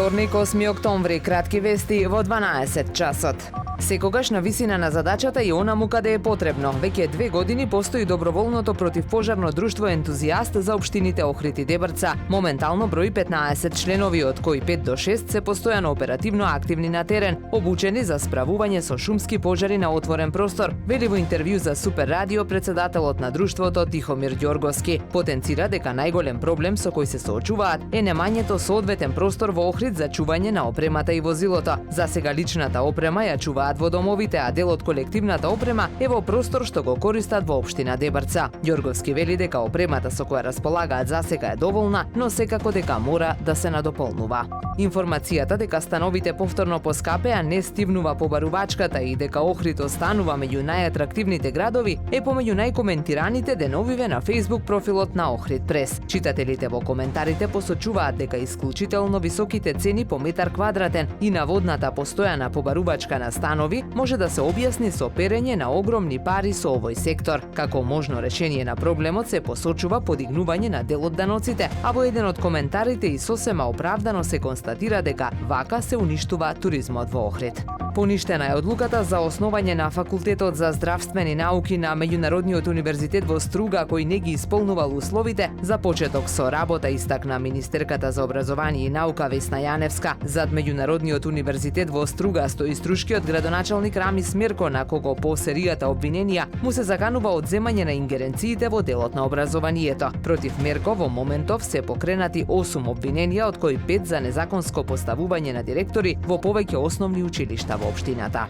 Вторник, 8 октомври, кратки вести во 12 часот. Секогаш на висина на задачата и онаму каде е потребно. Веќе 2 години постои доброволното противпожарно друштво Ентузијаст за општините Охрид и Дебрца. Моментално брои 15 членови, од кои 5 до 6 се постојано оперативно активни на терен, обучени за справување со шумски пожари на отворен простор, вели во интервју за Супер радио председателот на друштвото Тихомир Ѓорговски. Потенцира дека најголем проблем со кој се соочуваат е немањето соодветен простор во Охрид за чување на опремата и возилото. За сега личната опрема ја чуваат во домовите, а дел од колективната опрема е во простор што го користат во општина Дебрца. Ѓорговски вели дека опремата со која располагаат за сега е доволна, но секако дека мора да се надополнува. Информацијата дека становите повторно поскапеа не стивнува побарувачката и дека Охрид останува меѓу најатрактивните градови е помеѓу најкоментираните деновиве на Facebook профилот на Охрид Прес. Читателите во коментарите посочуваат дека исклучително високите цени по метар квадратен и наводната постојана побарувачка на станови може да се објасни со перење на огромни пари со овој сектор. Како можно решение на проблемот се посочува подигнување на дел од даноците, а во еден од коментарите и сосема оправдано се констатира дека вака се уништува туризмот во Охрид. Поништена е одлуката за основање на Факултетот за здравствени науки на Меѓународниот универзитет во Струга, кој не ги исполнувал условите за почеток со работа, истакна министерката за образование и наука Весна Јаневска. Зад Меѓународниот универзитет во Струга стои струшкиот градоначалник Рамис Мерко, на кого по серијата обвиненија му се заканува одземање на ингеренциите во делот на образованието. Против Мерко во моментов се покренати 8 обвиненија, од кои 5 за незаконско поставување на директори во повеќе основни училишта во општината.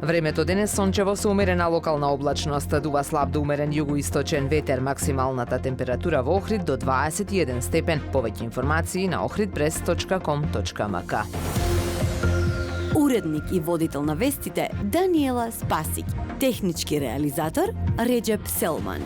Времето денес сончево со умерена локална облачност, дува слаб до умерен југоисточен ветер, максималната температура во Охрид до 21 степен. Повеќе информации на ohridpress.com.mk. Уредник и водител на вестите Даниела Спасик. Технички реализатор Реджеп Селман.